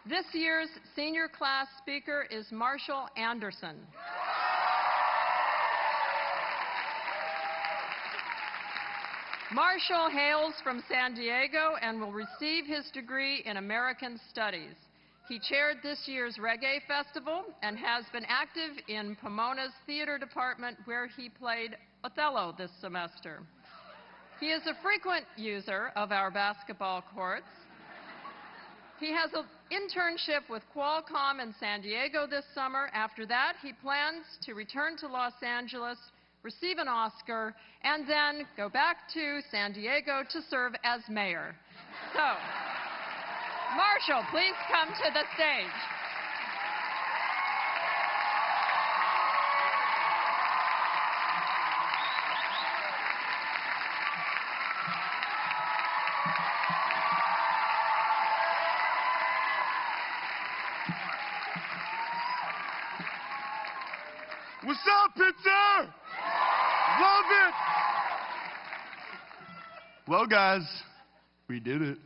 This year's senior class speaker is Marshall Anderson. Marshall hails from San Diego and will receive his degree in American Studies. He chaired this year's Reggae Festival and has been active in Pomona's theater department, where he played Othello this semester. He is a frequent user of our basketball courts. He has an internship with Qualcomm in San Diego this summer. After that, he plans to return to Los Angeles, receive an Oscar, and then go back to San Diego to serve as mayor. So, Marshall, please come to the stage. What's up, Pitzer? Love it! Well, guys, we did it.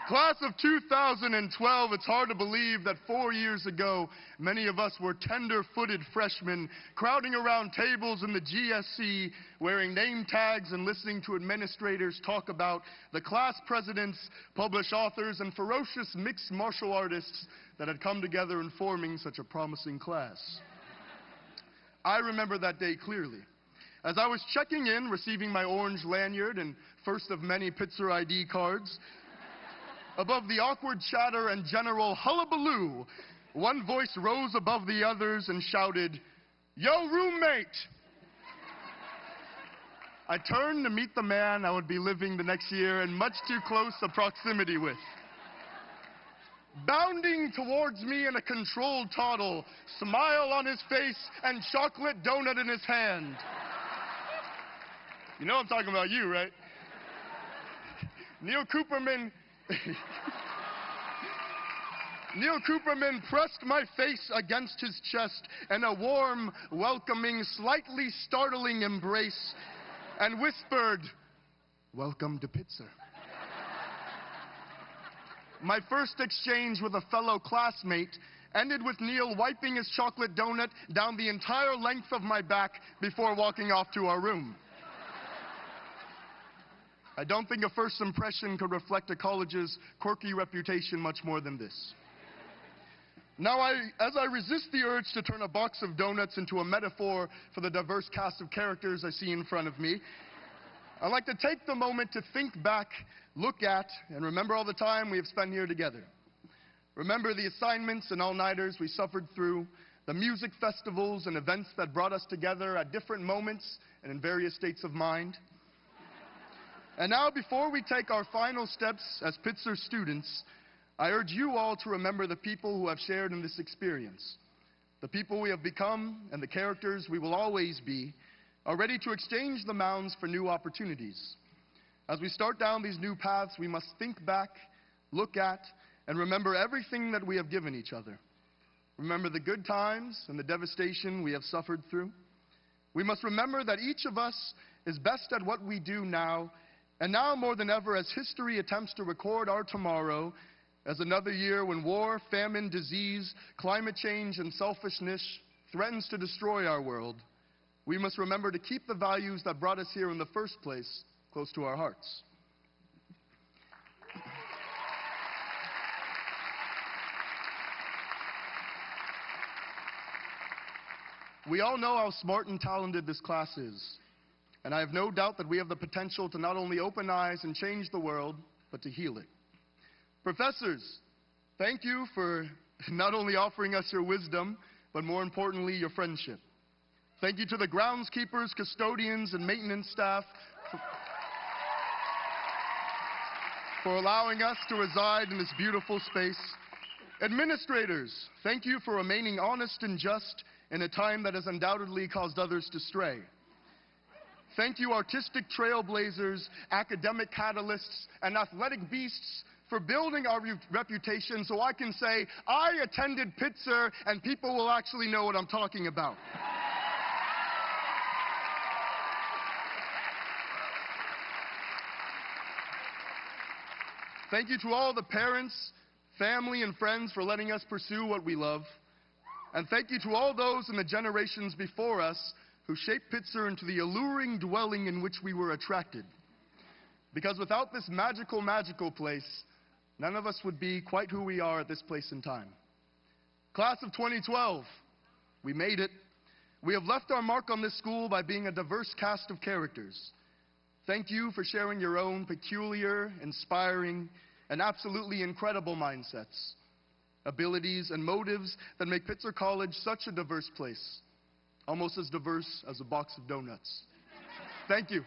Class of 2012, it's hard to believe that 4 years ago, many of us were tender-footed freshmen crowding around tables in the GSC, wearing name tags and listening to administrators talk about the class presidents, published authors, and ferocious mixed martial artists that had come together in forming such a promising class. I remember that day clearly. As I was checking in, receiving my orange lanyard and first of many Pitzer ID cards, above the awkward chatter and general hullabaloo, one voice rose above the others and shouted, "Yo, roommate!" I turned to meet the man I would be living the next year in much too close a proximity with. Bounding towards me in a controlled toddle, smile on his face and chocolate donut in his hand. You know I'm talking about you, right? Neil Cooperman pressed my face against his chest in a warm, welcoming, slightly startling embrace and whispered, "Welcome to Pitzer." My first exchange with a fellow classmate ended with Neil wiping his chocolate donut down the entire length of my back before walking off to our room. I don't think a first impression could reflect a college's quirky reputation much more than this. Now, as I resist the urge to turn a box of donuts into a metaphor for the diverse cast of characters I see in front of me, I'd like to take the moment to think back, look at, and remember all the time we have spent here together. Remember the assignments and all-nighters we suffered through, the music festivals and events that brought us together at different moments and in various states of mind. And now, before we take our final steps as Pitzer students, I urge you all to remember the people who have shared in this experience. The people we have become and the characters we will always be are ready to exchange the mounds for new opportunities. As we start down these new paths, we must think back, look at, and remember everything that we have given each other. Remember the good times and the devastation we have suffered through. We must remember that each of us is best at what we do now, and now more than ever, as history attempts to record our tomorrow as another year when war, famine, disease, climate change, and selfishness threatens to destroy our world, we must remember to keep the values that brought us here in the first place close to our hearts. We all know how smart and talented this class is, and I have no doubt that we have the potential to not only open eyes and change the world, but to heal it. Professors, thank you for not only offering us your wisdom, but more importantly, your friendship. Thank you to the groundskeepers, custodians, and maintenance staff for allowing us to reside in this beautiful space. Administrators, thank you for remaining honest and just in a time that has undoubtedly caused others to stray. Thank you, artistic trailblazers, academic catalysts, and athletic beasts for building our reputation so I can say, I attended Pitzer, and people will actually know what I'm talking about. Thank you to all the parents, family and friends for letting us pursue what we love, and thank you to all those in the generations before us who shaped Pitzer into the alluring dwelling in which we were attracted. Because without this magical, magical place, none of us would be quite who we are at this place in time. Class of 2012, we made it. We have left our mark on this school by being a diverse cast of characters. Thank you for sharing your own peculiar, inspiring, and absolutely incredible mindsets, abilities, and motives that make Pitzer College such a diverse place, almost as diverse as a box of donuts. Thank you.